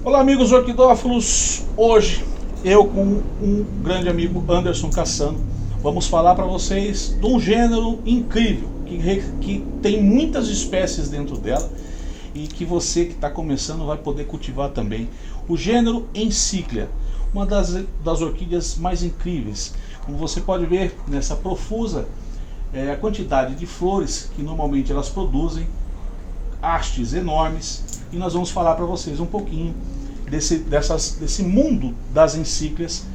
Olá, amigos orquidófilos. Hoje eu com um grande amigo, Anderson Cassano, vamos falar para vocês de um gênero incrível que tem muitas espécies dentro dela e que você que está começando vai poder cultivar também. O gênero Encíclia, uma das orquídeas mais incríveis. Como você pode ver nessa profusa a quantidade de flores que normalmente elas produzem, hastes enormes, e nós vamos falar para vocês um pouquinho desse mundo das encíclias.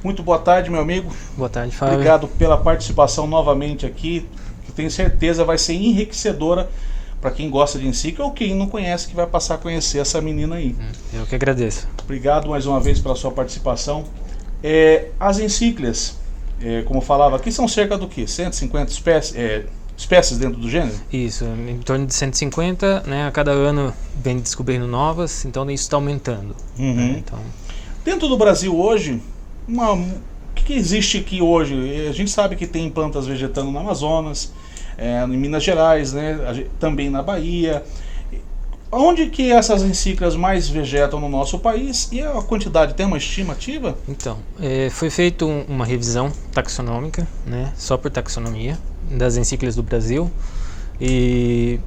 Muito boa tarde, meu amigo. Boa tarde, Fábio. Obrigado pela participação novamente aqui, que tenho certeza vai ser enriquecedora para quem gosta de encíclia ou quem não conhece, que vai passar a conhecer essa menina aí. Eu que agradeço. Obrigado mais uma vez pela sua participação. As encíclias, como eu falava aqui, são cerca do que? 150 espécies dentro do gênero? Isso, em torno de 150, né? A cada ano vem descobrindo novas, então isso está aumentando. Uhum. Então... Dentro do Brasil hoje, o que existe aqui hoje? A gente sabe que tem plantas vegetando no Amazonas, em Minas Gerais, né? Também na Bahia. Onde que essas encíclias mais vegetam no nosso país? E a quantidade, tem uma estimativa? Então, foi feita uma revisão taxonômica, né? Só por taxonomia, das encíclias do Brasil, e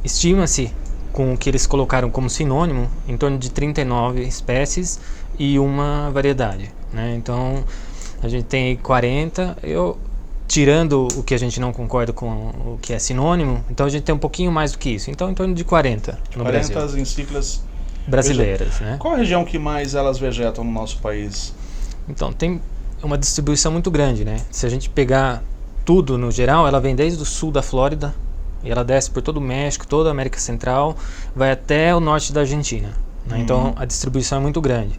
estima-se, com o que eles colocaram como sinônimo, em torno de 39 espécies e uma variedade, né? Então a gente tem 40, tirando o que a gente não concorda com o que é sinônimo, então a gente tem um pouquinho mais do que isso, então em torno de 40 no Brasil. 40 encíclias brasileiras, né? Qual a região que mais elas vegetam no nosso país? Então tem uma distribuição muito grande, né? Se a gente pegar tudo no geral, ela vem desde o sul da Flórida e ela desce por todo o México, toda a América Central, vai até o norte da Argentina, né? Então a distribuição é muito grande.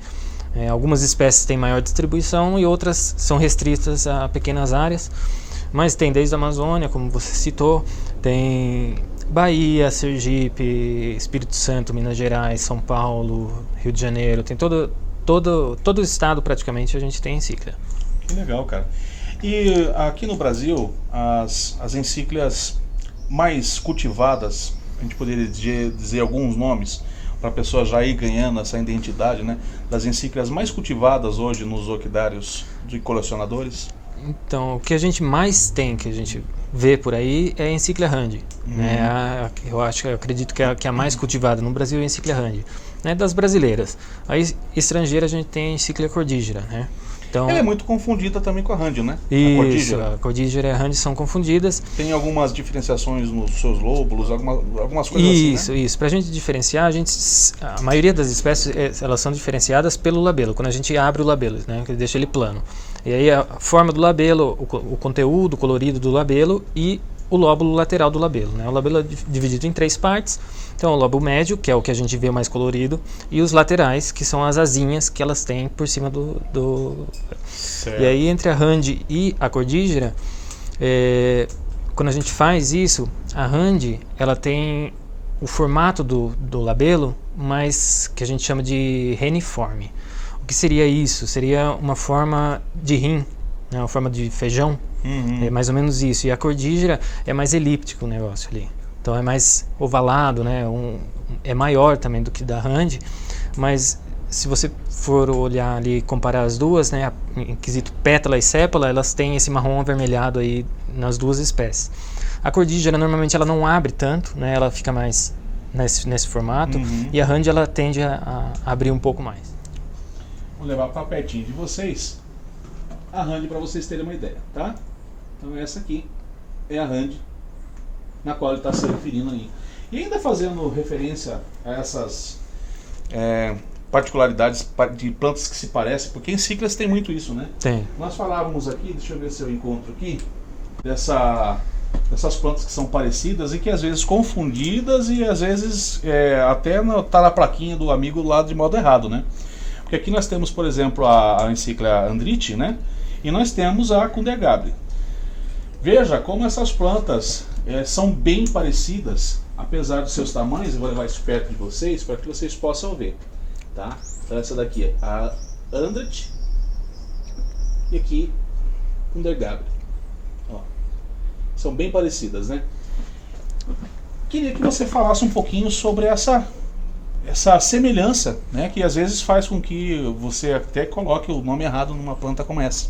Algumas espécies têm maior distribuição e outras são restritas a pequenas áreas, mas tem desde a Amazônia, como você citou, tem Bahia, Sergipe, Espírito Santo, Minas Gerais, São Paulo, Rio de Janeiro, tem todo o estado praticamente a gente tem encíclia. Que legal, cara. E aqui no Brasil, as encíclias mais cultivadas, a gente poderia dizer alguns nomes, para a pessoa já ir ganhando essa identidade, né? Das encíclias mais cultivadas hoje nos orquidários de colecionadores? Então, o que a gente mais tem, que a gente vê por aí, é a Encíclia Randi. Né? Eu acredito que a mais cultivada no Brasil é a Encíclia Randi, né? Das brasileiras. A estrangeira a gente tem a Encíclia Cordígera, né? Então, ela é muito confundida também com a Randi, né? Isso, a Cordígera e a Randi são confundidas. Tem algumas diferenciações nos seus lóbulos, algumas coisas isso, assim, né? Isso. Para a gente diferenciar, a maioria das espécies elas são diferenciadas pelo labelo, quando a gente abre o labelo, né? Que deixa ele plano. E aí a forma do labelo, o conteúdo, o colorido do labelo e o lóbulo lateral do labelo, né? O labelo é dividido em 3 partes. Então o lobo médio, que é o que a gente vê mais colorido, e os laterais, que são as asinhas que elas têm por cima do... Certo. E aí entre a Randi e a Cordígera, quando a gente faz isso, a Randi ela tem o formato do labelo, mas que a gente chama de reniforme. O que seria isso? Seria uma forma de rim, né? Uma forma de feijão. É mais ou menos isso. E a Cordígera é mais elíptico o negócio ali. Então é mais ovalado, né? É maior também do que da Randi, mas se você for olhar ali e comparar as duas, né, em quesito pétala e sépala, elas têm esse marrom avermelhado aí nas duas espécies. A Cordígera normalmente ela não abre tanto, né? Ela fica mais nesse formato, e a Randi ela tende a abrir um pouco mais. Vou levar para pertinho de vocês a Randi para vocês terem uma ideia, tá? Então essa aqui é a Randi na qual ele está se referindo aí. E ainda fazendo referência a essas particularidades de plantas que se parecem, porque encíclias tem muito isso, né? Tem. Nós falávamos aqui, deixa eu ver se eu encontro aqui, dessas plantas que são parecidas e que às vezes confundidas e às vezes até tá na plaquinha do amigo lá de modo errado, né? Porque aqui nós temos, por exemplo, a Encíclia Andriti, né? E nós temos a Cundergabri. Veja como essas plantas são bem parecidas, apesar dos seus tamanhos. Eu vou levar isso perto de vocês para que vocês possam ver, tá? Então essa daqui é a Andriti e aqui Cundergabri. Ó, são bem parecidas, né? Queria que você falasse um pouquinho sobre essa semelhança, né, que às vezes faz com que você até coloque o nome errado numa planta como essa.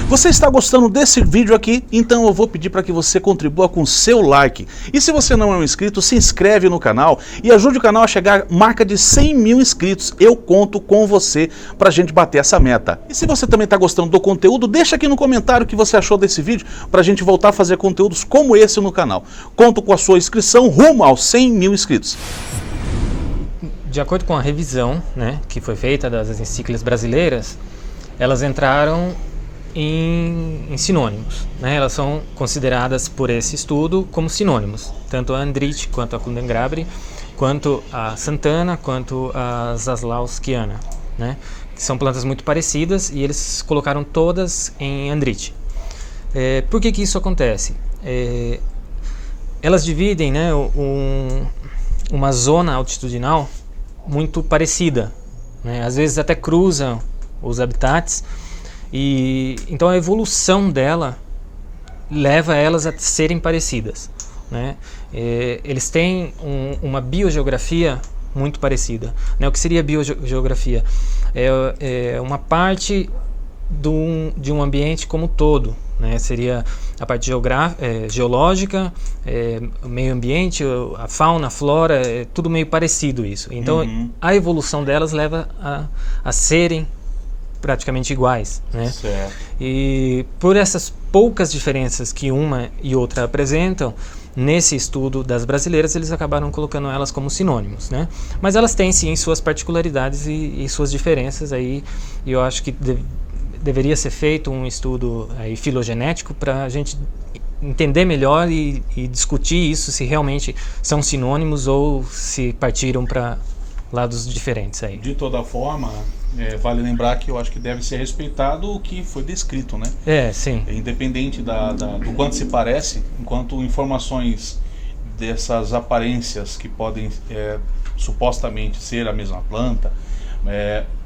Você está gostando desse vídeo aqui? Então eu vou pedir para que você contribua com seu like. E se você não é um inscrito, se inscreve no canal e ajude o canal a chegar à marca de 100 mil inscritos. Eu conto com você para a gente bater essa meta. E se você também está gostando do conteúdo, deixa aqui no comentário o que você achou desse vídeo para a gente voltar a fazer conteúdos como esse no canal. Conto com a sua inscrição rumo aos 100 mil inscritos. De acordo com a revisão, né, que foi feita das encíclicas brasileiras, elas entraram em sinônimos, né? Elas são consideradas por esse estudo como sinônimos, tanto a Andrite quanto a Cundengrabre, quanto a Santana, quanto a Zaslauskiana, né? Que são plantas muito parecidas e eles colocaram todas em Andrite. Por que isso acontece? Elas dividem, né, uma zona altitudinal muito parecida, né? Às vezes até cruzam os habitats. E então a evolução dela leva elas a serem parecidas, né? Eles têm uma biogeografia muito parecida, né? O que seria biogeografia? É uma parte de um ambiente como um todo, né? Seria a parte geológica, o meio ambiente, a fauna, a flora, tudo meio parecido isso. Então a evolução delas leva a serem praticamente iguais, né? Certo. E por essas poucas diferenças que uma e outra apresentam, nesse estudo das brasileiras eles acabaram colocando elas como sinônimos, né? Mas elas têm sim suas particularidades e suas diferenças aí, e eu acho que deveria ser feito um estudo aí filogenético para a gente entender melhor e discutir isso, se realmente são sinônimos ou se partiram para lados diferentes aí. De toda forma, vale lembrar que eu acho que deve ser respeitado o que foi descrito, né? Sim. Independente do quanto se parece, enquanto informações dessas aparências que podem supostamente ser a mesma planta,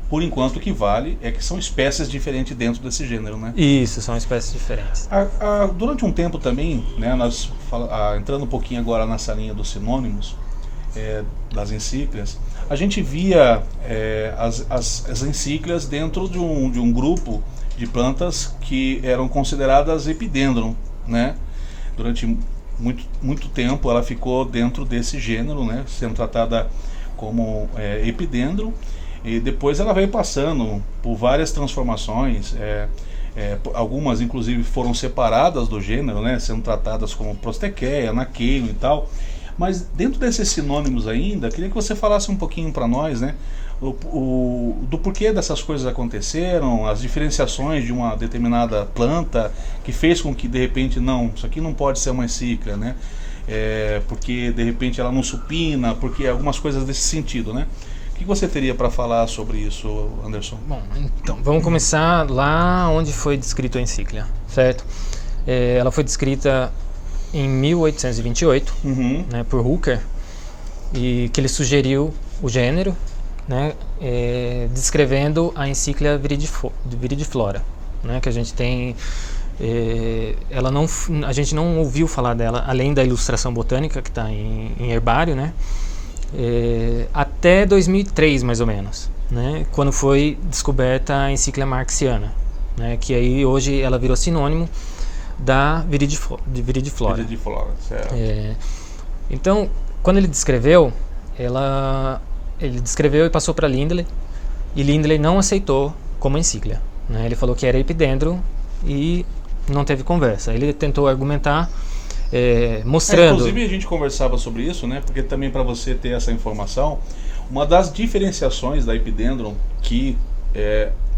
por enquanto o que vale é que são espécies diferentes dentro desse gênero, né? Isso, são espécies diferentes. Durante um tempo também, né, nós entrando um pouquinho agora nessa linha dos sinônimos, das encíclicas, a gente via as encíclicas dentro de um grupo de plantas que eram consideradas epidendron, né? Durante muito tempo ela ficou dentro desse gênero, né, sendo tratada como epidendron, e depois ela veio passando por várias transformações, algumas inclusive foram separadas do gênero, né, sendo tratadas como Prostequeia, Anaqueio e tal. Mas dentro desses sinônimos ainda, queria que você falasse um pouquinho para nós, né, do porquê dessas coisas aconteceram, as diferenciações de uma determinada planta que fez com que de repente isso aqui não pode ser uma encíclica, né, porque de repente ela não supina, porque algumas coisas desse sentido, né? O que você teria para falar sobre isso, Anderson? Bom, então vamos começar lá onde foi descrito a encíclica, certo? Ela foi descrita em 1828, né, por Hooker, e que ele sugeriu o gênero, né, descrevendo a encíclica Viridiflora, né, que a gente tem, a gente não ouviu falar dela além da ilustração botânica que está em herbário, né, até 2003 mais ou menos, né, quando foi descoberta a encíclica marxiana, né, que aí hoje ela virou sinônimo da Viridiflora. Viridiflora, certo. Então, quando ele descreveu, ele descreveu e passou para Lindley, e Lindley não aceitou como encíclica, né? Ele falou que era epidendro e não teve conversa. Ele tentou argumentar, mostrando... inclusive a gente conversava sobre isso, né? Porque também para você ter essa informação, uma das diferenciações da epidendron que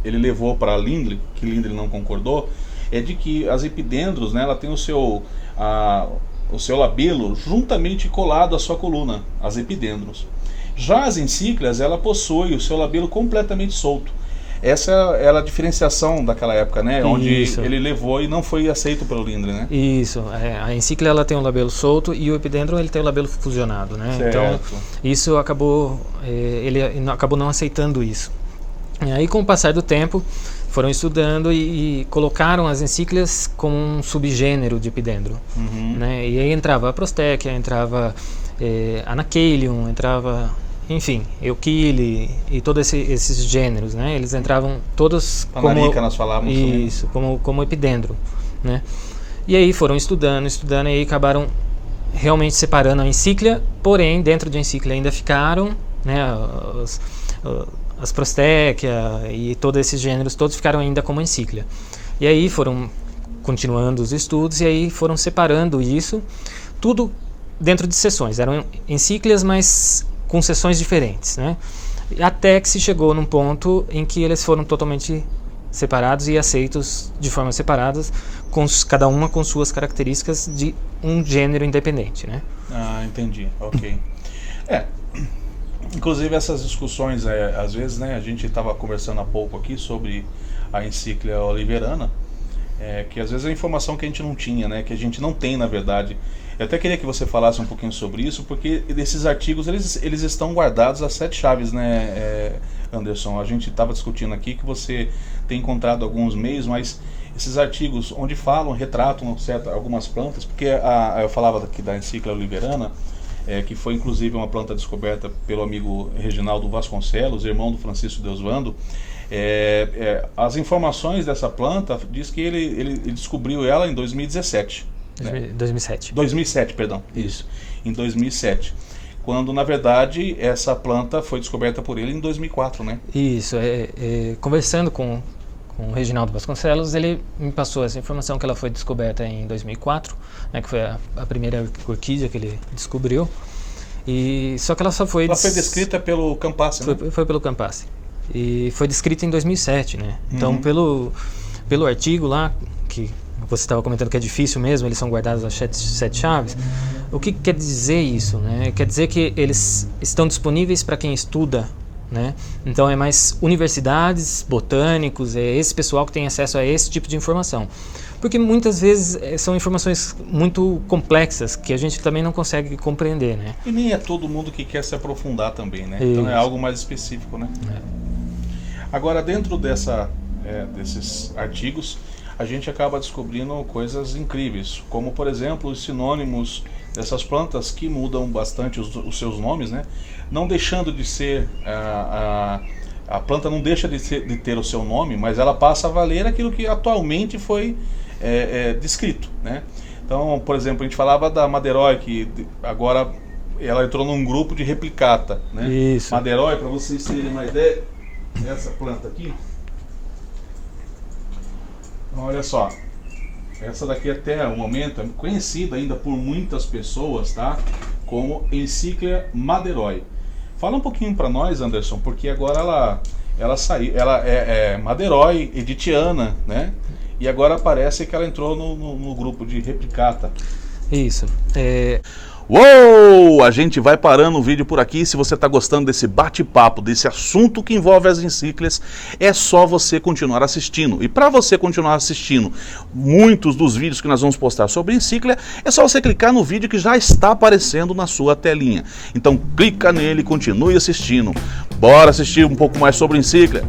ele levou para Lindley, que Lindley não concordou, é de que as epidendros, né, ela tem o seu labelo juntamente colado à sua coluna, as epidendros. Já as encíclicas, ela possui o seu labelo completamente solto. Essa era a diferenciação daquela época, né, onde ele levou e não foi aceito pelo Lindley, né? Isso, a encíclica ela tem o labelo solto e o epidendron ele tem o labelo fusionado, né? Certo. Então isso acabou, ele acabou não aceitando isso. E aí, com o passar do tempo, foram estudando e colocaram as encíclicas como um subgênero de epidendro, né? E aí entrava a Prostequia, entrava Anaquelium, entrava enfim, Euquile e todos esses gêneros, né? Eles entravam todos Panarica, nós falávamos isso, como epidendro, né? E aí foram estudando e aí acabaram realmente separando a encíclia, porém dentro de encíclia ainda ficaram, né, as Prostéquia e todos esses gêneros todos ficaram ainda como encíclia. E aí foram continuando os estudos e aí foram separando isso, tudo dentro de seções. Eram encíclias, mas com seções diferentes, né? Até que se chegou num ponto em que eles foram totalmente separados e aceitos de forma separadas, cada uma com suas características de um gênero independente, né? Ah, entendi. Ok. Inclusive essas discussões, às vezes, né, a gente estava conversando há pouco aqui sobre a encíclica Oliverana, que às vezes é informação que a gente não tinha, né, que a gente não tem, na verdade. Eu até queria que você falasse um pouquinho sobre isso, porque esses artigos, eles estão guardados às 7 chaves, né, Anderson? A gente estava discutindo aqui que você tem encontrado alguns meios, mas esses artigos onde falam, retratam algumas plantas, porque eu falava aqui da encíclica Oliverana, que foi inclusive uma planta descoberta pelo amigo Reginaldo Vasconcelos, irmão do Francisco Deusvando. As informações dessa planta diz que ele descobriu ela em 2017. 2007, perdão. Isso. Em 2007. Quando, na verdade, essa planta foi descoberta por ele em 2004, né? Isso. Conversando com o Reginaldo Vasconcelos, ele me passou essa informação que ela foi descoberta em 2004, né, que foi a primeira orquídea que ele descobriu. Só que ela só foi... Ela foi descrita pelo Campassi, né? Foi pelo Campassi. E foi descrita em 2007, né? Então, pelo artigo lá, que você estava comentando que é difícil mesmo, eles são guardados às 7 chaves. O que quer dizer isso, né? Quer dizer que eles estão disponíveis para quem estuda, né? Então é mais universidades, botânicos, é esse pessoal que tem acesso a esse tipo de informação. Porque muitas vezes são informações muito complexas que a gente também não consegue compreender, né? E nem é todo mundo que quer se aprofundar também, né? Isso. Então é algo mais específico, né? Agora, dentro desses artigos, a gente acaba descobrindo coisas incríveis, como por exemplo os sinônimos dessas plantas que mudam bastante os seus nomes, né? Não deixando de ser a planta não deixa de ter o seu nome, mas ela passa a valer aquilo que atualmente foi descrito, né? Então, por exemplo, a gente falava da Madeiroi, que agora ela entrou num grupo de replicata, né? Isso. Madeiroi, para vocês terem uma ideia, essa planta aqui, então, olha só, essa daqui até o momento é conhecida ainda por muitas pessoas, tá? Como Encíclia Madeiroi. Fala um pouquinho para nós, Anderson, porque agora ela saiu, ela é Madeiroi editiana, né? E agora parece que ela entrou no grupo de replicata. Isso. Uou! A gente vai parando o vídeo por aqui. Se você está gostando desse bate-papo, desse assunto que envolve as encíclicas, é só você continuar assistindo. E para você continuar assistindo muitos dos vídeos que nós vamos postar sobre encíclica, é só você clicar no vídeo que já está aparecendo na sua telinha. Então clica nele e continue assistindo. Bora assistir um pouco mais sobre encíclica.